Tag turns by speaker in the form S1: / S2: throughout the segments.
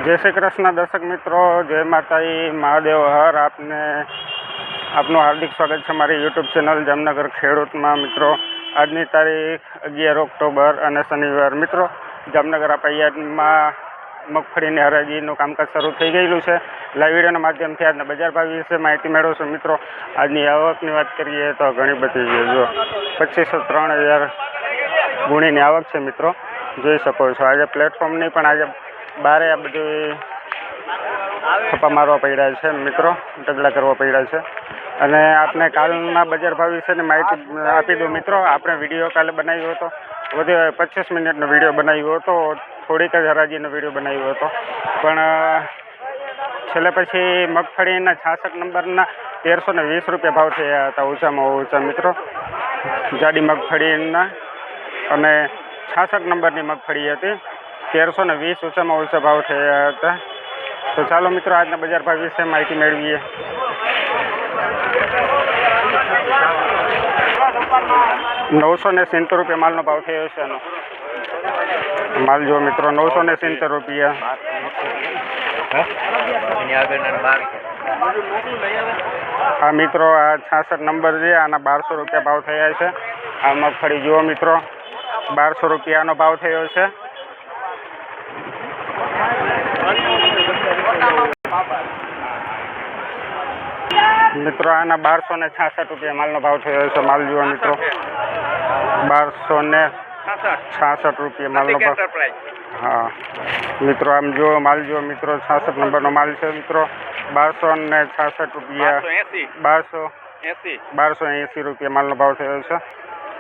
S1: जय श्री कृष्ण दर्शक मित्रों, जय माताई महादेव हर। आपने आपનું हार्दिक स्वागत है मारी यूट्यूब चैनल जामनगर खेडूत में। मित्रों आजनी तारीख 11 ऑक्टोबर और शनिवार। मित्रों जामनगर यार्ड में मगफळीनी हराजीनुं कामकाज शरू थई गयेलुं छे। लाइव विडियोना माध्यमथी आजना बजार भाव विषे माहिती मेळवशुं। मित्रों आजनी आवकनी वात करीए तो घणी बधी जो 2503,000 गुणीनी आवक छे। मित्रों जोई शको छो। आज प्लेटफॉर्मनी पण आज बारे आ बधी थप्पा मारवा पड्या छे। मित्रों ढगला करवा पड्या छे અને आपने कालना बजार भाव विषेनी माहिती आपी दूँ। मित्रों आपणे विडियो काले बनाव्यो हतो, વધુ 25 મિનિટનો વિડીયો બનાવ્યો હતો, થોડીક જ હરાજીનો વિડીયો બનાવ્યો હતો, પણ છેલ્લે પછી મગફળીના 66 નંબરના 1320 રૂપિયા ભાવ થયા હતા ઊંચામાં ઊંચા। મિત્રો જાડી મગફળીના અને 66 નંબરની મગફળી હતી 1320 ઊંચામાં ઊંચા ભાવ થયા હતા। તો ચાલો મિત્રો આજના બજાર ભાવ વિશે માહિતી મેળવીએ। 970 રૂપિયા માલનો ભાવ થયો છે। એનો माल जो मित्रों 970 रुपया। हाँ मित्रों आ 66 नंबर है, आना 1200 रुपया भाव थया है। आ मगफड़ी जो मित्रों 1200 रुपया भाव थयो है। मित्रों आना 1266 रुपया माल भाव थयो है। माल जो मित्रों 1266 रुपया माल नो भाव। हाँ मित्रों आम जो माल जो मित्रों 66 नंबर नो माल है। मित्रों 1266 रुपया 1280 रुपया माल नो भाव थयो है।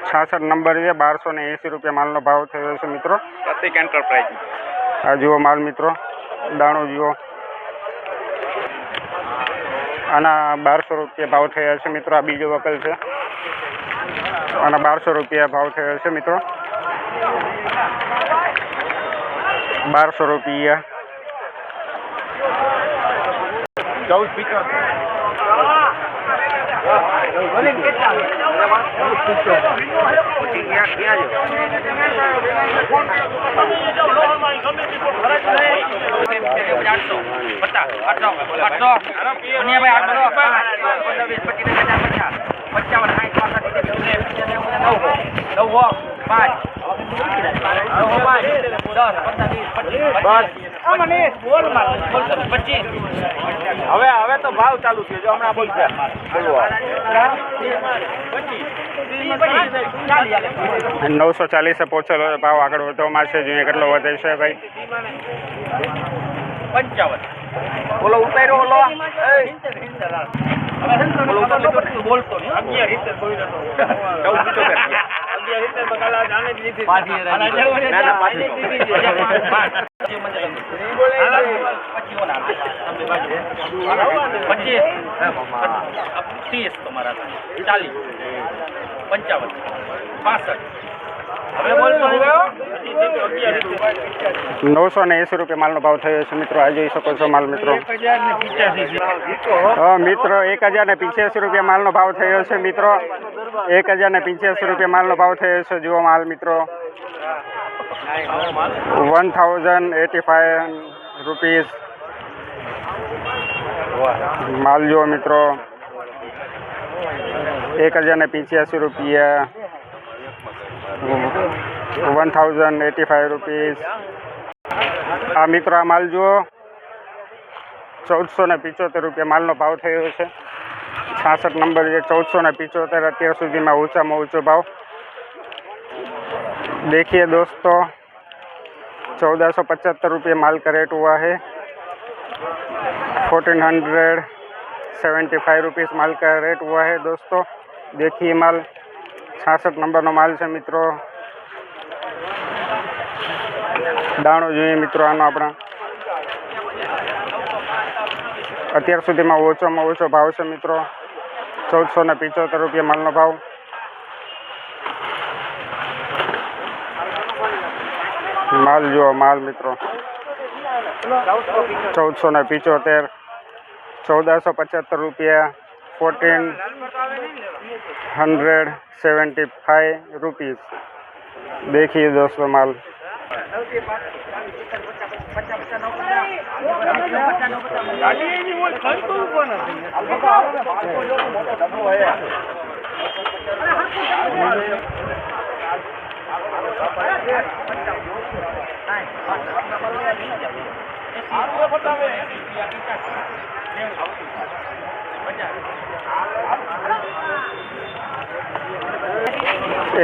S1: 66 नंबर है 1280 रुपया माल नो भाव थयो है। मित्रों प्रतीक एंटरप्राइज आ जुओ माल मित्रों दाणो जुओ आना 1200 रुपया भाव थया है। मित्रों आ बीजो वकल है, आना 1200 रुपया भाव थयो है। मित्रों 1200 रुपया।
S2: હવે તો ભાવ ચાલુ થયો જો હમણાં બોલશે
S1: 940 પહોંચેલો ભાવ આગળ વધવામાં છે। જોઈએ કેટલો વધે છે ભાઈ।
S2: 55 બોલો ઉતાર્યો ઓલો બોલતો નહીં 11 રીતે બોલી રહ્યો 11 રીતે બકાલા જાણે જ લીધી પાછી ના પાછી દીધી છે 30 તમારા 40 55 65
S1: 980 रुपया माल भाव थयो है। मित्रों आ जोई शको छो माल। मित्रों हाँ मित्रों 1085 रुपया माल भाव थयो है। मित्रों 1085 रुपया माल भाव थयो है। जुओ माल मित्रों 1085 रुपीस माल जो मित्रों 1085 रुपया 1085 रुपीस। आ मित्रों आ माल जो 1475 रुपया माल भाव थयो है। 66 नंबर है 1475 अत्यार सुधी में ऊँचा में ऊँचो भाव। देखिए दोस्तों 1475 रुपये माल का रेट हुआ है। 1475 रुपीस माल का रेट हुआ है। दोस्तों देखिए माल 66 नंबर नो माल है। मित्रों दाणो જોઈએ मित्रों आनो अपना અત્યાર સુધીમાં ઓછામાં ઓછો ભાવ છે। मित्रों 1475 रुपया मालનો ભાવ। माल जो माल मित्रों 1475 1475 रुपया 1475 रुपीस। देखिए दोस्तों माल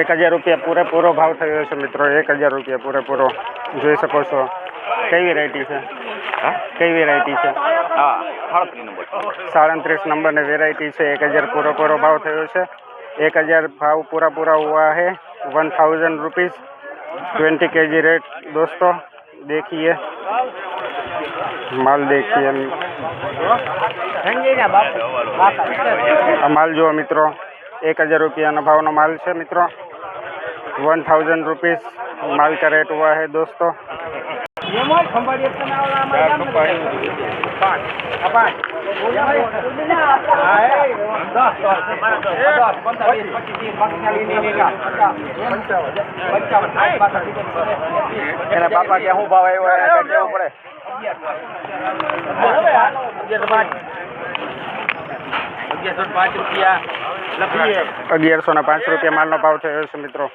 S1: एक 1000 રૂપિયા પૂરેપૂરો ભાવ થયો છે મિત્રો. 1000 રૂપિયા પૂરેપૂરો જોઈ શકો છો. કઈ વેરાયટી છે? કઈ વેરાયટી છે? 37 નંબરની વેરાयटी છે. 1000 पूरा भाव थयो છે. 1000 भाव पूरा हुआ है. 1000 रुपीज़ 20 kg रेट दोस्तों. देखिए माल, देखिए माल जो मित्रों 1000 रुपया भाव नो माल है मित्रों. 1000 रुपीज़ माल का रेट हुआ है दोस्तों.
S2: पापा क्या हूँ भाव आयो है पड़े 1105 रुपया
S1: 1105 रुपया माल नो भाव थयो छे मित्रों.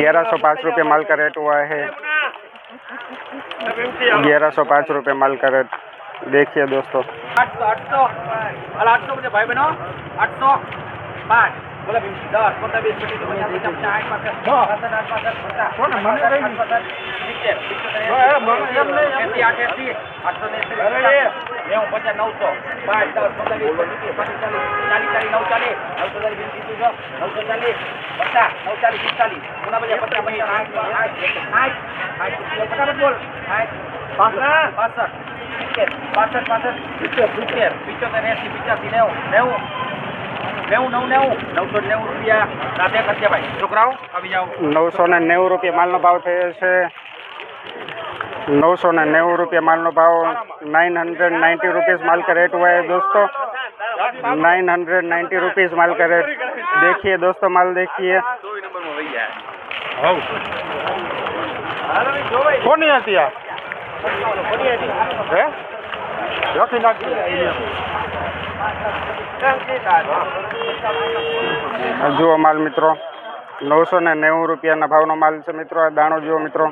S1: 1105 रुपया माल का रेट हुआ है. 1105 रुपये माल का रेट. देखिए दोस्तों
S2: 800 मुझे भाई बनो 805 बोला 10 15 20 25 છોકરાઓ આવી જાઓ.
S1: 990 રૂપિયા માલનો ભાવ થયો છે. 990 रुपया माल नो भाव. 990 रुपीज़ माल का रेट हुआ है दोस्तों. 990 रुपीज़ माल का रेट. देखिए दोस्तों माल देखिए.
S3: कौन नहीं आती है?
S1: जुओ माल मित्रों 990 रुपया भाव नो माल है मित्रों. दाणो जुओ मित्रों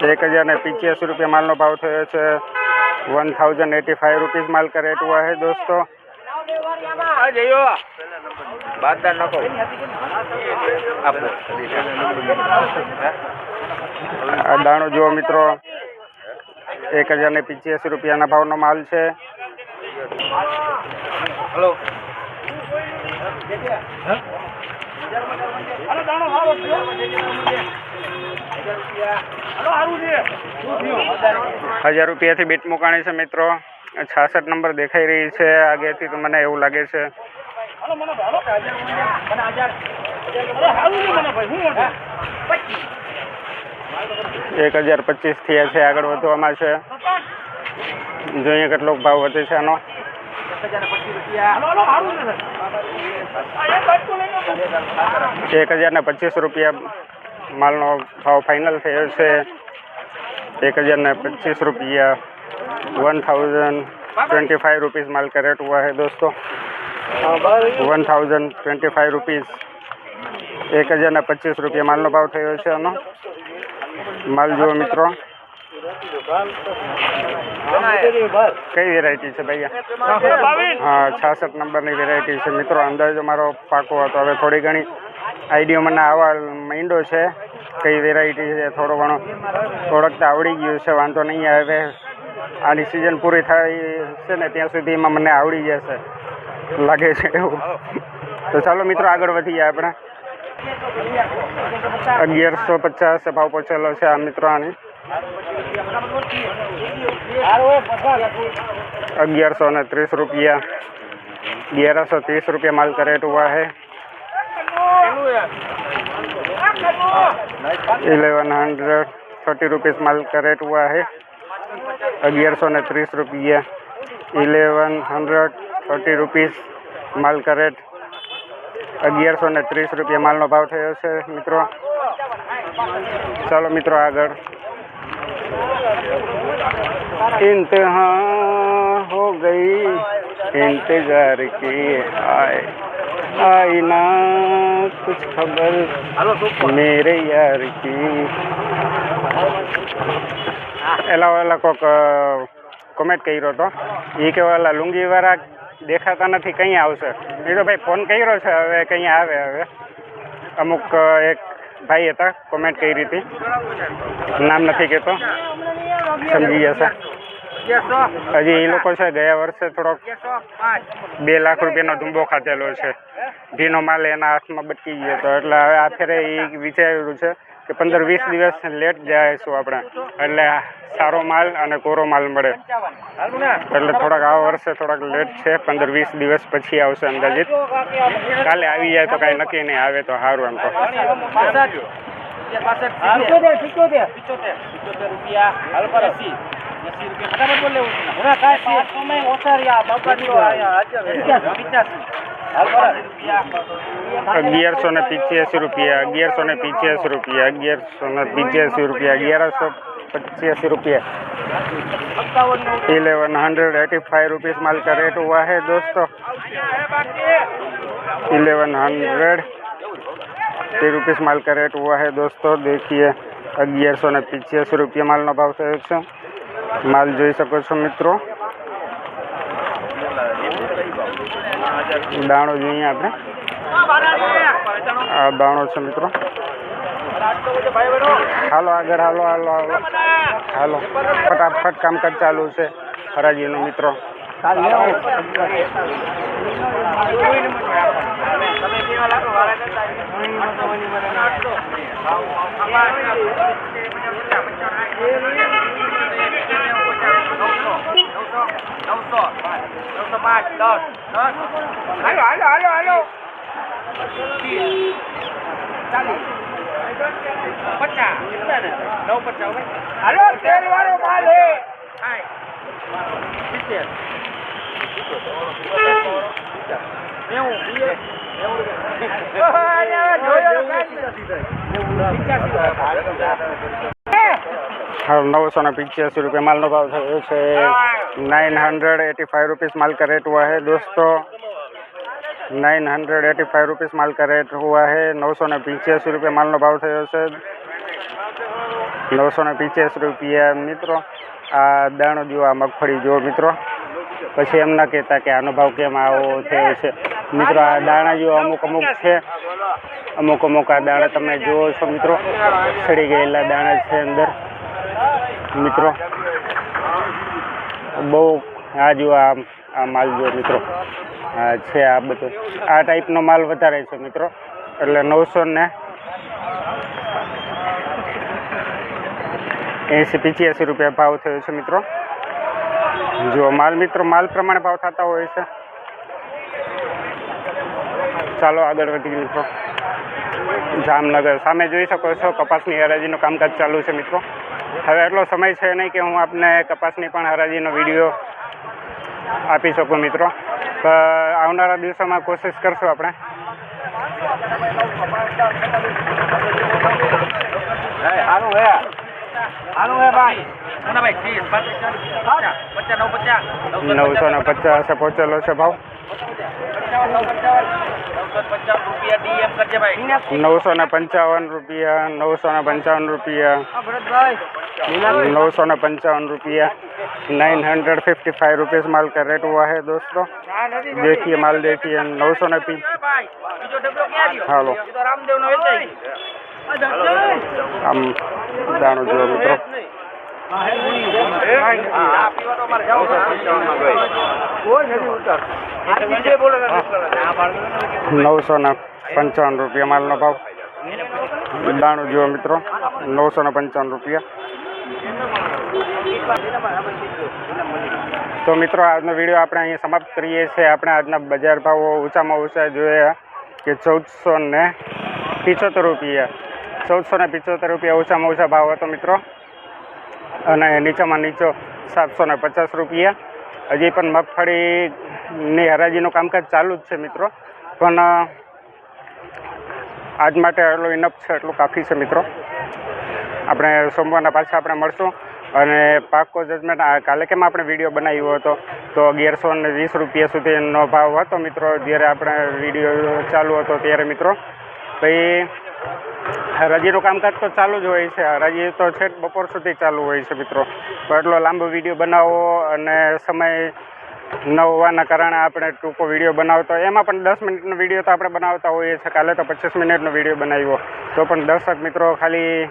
S1: 1085 रुपया माल नो भाव थयो छे. 1085 रुपीज़ माल का रेट हुआ है दोस्तों. दाणो जुओ मित्रों 1085 रुपया भाव नो माल है.
S2: हेलो
S1: हजार रुपया थी बीट मुकाणी से मित्रों. 66 नंबर देखाई रही है आगे थी तो मैंने एवं लगे छे. 1025 थया छे. आगळ वधवामां छे. જોઈએ કેટલો ભાવ વધે છે આનો. 1025 रुपया मालनो भाव फाइनल थयो छे. 1025 रुपया 1025 रुपीज़ माल का रेट हुआ है दोस्तों. 1025 रुपीज़ 1025 रुपया माल नो भाव थयो छे आनो. माल जो मित्रों कई वेरायटी है भैया? हाँ 66 नंबर की वेरायटी है मित्रों. अंदाजो मारो पाको हतो. हवे थोड़ी घणी आइडियो मने आवा માંડ્યો છે. कई वेरायटी है थोड़ो घणो ओळखता आवड़ी गयुं छे. वांधो नहीं आवे. आनी सीजन पूरी थाय छे ने त्यां सुधीमां मने आवड़ी जशे लागे छे एवुं. तो चालो मित्रों आगळ वधीए आपणे. 1150 भाव पहोंचेलो छे आ मित्रों. आनी 1130 रुपया 1130 रुपया माल का रेट हुआ है. 1130 रुपीज़ माल का रेट हुआ है. 1130 रुपया 1130 रुपीज़ माल का रेट. 1130 રૂપિયા માલનો ભાવ થયો છે મિત્રો. ચાલો મિત્રો આગળ. इंतहा हो गई इंतजार की आई ना कुछ खबर मेरे યાર કી. એલા કોક કોમેન્ટ કર્યો હતો એ કે ઓલા લુંગીવાળા દેખાતા નથી, કંઈ આવશે. એ તો ભાઈ ફોન કર્યો છે, હવે કંઈ આવે. હવે અમુક એક ભાઈ હતા કોમેન્ટ કરી હતી, નામ નથી કહેતો, સમજી જશે. હજી એ લોકો છે ગયા વર્ષે થોડોક 2 લાખ રૂપિયાનો ધુંબો ખાધેલો છે. ઘીનો માલ એના હાથમાં બટકી ગયો હતો, એટલે હવે આ ફેરે એ વિચાર્યું છે કે 15-20 દિવસ લેટ જઈશું આપણે, એટલે સારો માલ અને કોરો માલ મળે. એટલે થોડાક આ વર્ષે થોડાક લેટ છે, 15-20 દિવસ પછી આવશે અંદાજિત. કાલે આવી જાય તો કાંઈ નક્કી નહીં, આવે તો સારું. એમ તો ₹1185 રૂપિયા, 1185 રૂપિયા, 1185 રૂપિયા, 1185 રૂપિया. 1185 रुपीस माल का रेट हुआ है दोस्तों. 1180 रुपीस माल का रेट हुआ है दोस्तों. देखिए 1185 રૂપિયા માલનો ભાવ થયો છે. માલ જોઈ શકો છો મિત્રો. દાણો જોઈએ આપણે, આ દાણો છે મિત્રો. હાલો આગળ, હાલો હાલો હાલો હાલો, ફટાફટ કામકાજ ચાલુ છે હરાજીનું મિત્રો. हाँ 985 रुपये माल नो भाव थयो छे. 985 रुपीस माल का रेट हुआ है दोस्तों. 985 रुपीस माल का रेट हुआ है. 985 रुपये माल नो भाव थयो छे. 985 રૂપિયા મિત્રો. આ દાણો જો, આ મગફળી જો મિત્રો, પછી એમ ના કહેતા કે આનો ભાવ કેમ આવો થયો છે મિત્રો. આ દાણા જો અમુક અમુક છે, અમુક અમુક આ દાણા તમે જુઓ છો મિત્રો, સડી ગયેલા દાણા છે અંદર મિત્રો. બહુ આ જો આ માલ જો મિત્રો છે, આ બધો આ ટાઈપનો માલ વધારે છે મિત્રો. એટલે 980-85 રૂપિયા ભાવ થયો છે મિત્રો. જો માલ મિત્રો, માલ પ્રમાણે ભાવ થતા હોય છે. ચાલો આગળ વધી મિત્રો. જામનગર સામે જોઈ શકો છો કપાસની હરાજીનું કામકાજ ચાલુ છે મિત્રો. હવે એટલો સમય છે નહીં કે હું આપને કપાસની પણ હરાજીનો વિડીયો આપી શકું મિત્રો. આવનારા દિવસોમાં કોશિશ કરશું આપણે. ₹950 પહોંચેલો છે ભાવ. 955 રૂપિયા, 955 રૂપિયા, 955 રૂપિया. 955 रुपीस माल का रेट हुआ है दोस्तों. देखिए माल देखिए 950. हेलो हम दाणो जो मित्रों 955 રૂપિયા માલનો ભાવ. દાણો જો મિત્રો 955 રૂપિયા. તો મિત્રો આજનો વિડીયો આપણે અહીંયા સમાપ્ત કરીએ છીએ. આપણે આજના બજાર ભાવો ઊંચામાં ઊંચા જોયા કે 1475 રૂપિયા, 1475 રૂપિયા ઊંચામાં ઊંચા ભાવ હતો મિત્રો. અને નીચામાં નીચો 750 રૂપિયા. હજી પણ મગફળીની હરાજીનું કામકાજ ચાલુ જ છે મિત્રો. પણ આજ માટે એટલું ઇનફ છે, એટલું કાફી છે મિત્રો. આપણે સોમવારના પાછા આપણે મળશું અને પાક્કો જજમેન્ટ. કાલે કેમ આપણે વિડીયો બનાવ્યો હતો તો 1120 રૂપિયા સુધીનો ભાવ હતો મિત્રો, જ્યારે આપણે વિડીયો ચાલુ હતો ત્યારે મિત્રો. પછી હરાજીનું કામકાજ તો ચાલુ જ હોય છે, હરાજી તો છેક બપોર સુધી ચાલુ હોય છે મિત્રો. તો એટલો લાંબો વિડીયો બનાવવો અને સમય ન હોવાના કારણે આપણે ટૂંકો વિડીયો બનાવતો, એમાં પણ 10 મિનિટનો વિડીયો તો આપણે બનાવતા હોઈએ છીએ. કાલે તો 25 મિનિટનો વિડીયો બનાવ્યો, તો પણ દર્શક મિત્રો ખાલી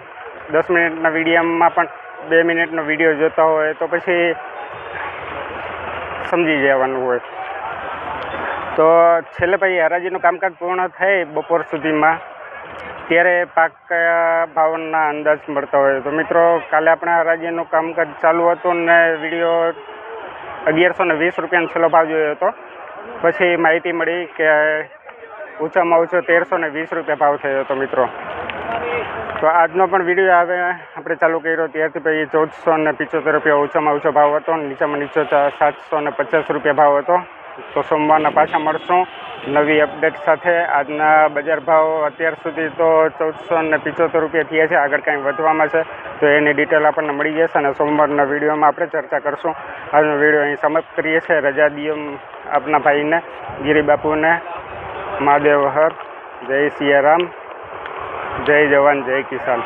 S1: 10 મિનિટના વિડીયોમાં પણ 2 મિનિટનો વિડીયો જોતા હોય તો પછી સમજી જવાનું હોય. તો છેલ્લે પછી હરાજીનું કામકાજ પૂર્ણ થાય બપોર સુધીમાં, ત્યારે પાક કયા ભાવના અંદાજ મળતા હોય. તો મિત્રો કાલે આપણે હરાજીનું કામકાજ ચાલુ હતું ને વિડીયો 1120 રૂપિયાનો છેલ્લો ભાવ જોયો હતો. પછી માહિતી મળી કે ઓછામાં ઓછો 1320 રૂપિયા ભાવ થયો હતો મિત્રો. તો આજનો પણ વિડીયો આપણે ચાલુ કર્યો ત્યારથી પછી 1475 રૂપિયા ઓછામાં ઓછો ભાવ હતો, નીચામાં નીચો 750 રૂપિયા ભાવ હતો. તો સોમવારના પાછા મળશું નવી અપડેટ સાથે. આજના બજાર ભાવ અત્યાર સુધી તો 1475 રૂપિયા થયા છે, આગળ કાંઈ વધવામાં છે તો એની ડિટેલ આપણને મળી જશે અને સોમવારના વિડીયોમાં આપણે ચર્ચા કરશું. આજનો વિડીયો અહીં સમાપ્ત કરીએ છીએ. રજા દિયો આપના ભાઈને, ગિરિબાપુને. મહાદેવ હર. જય સિયારામ, જય જવાન, જય કિસાન.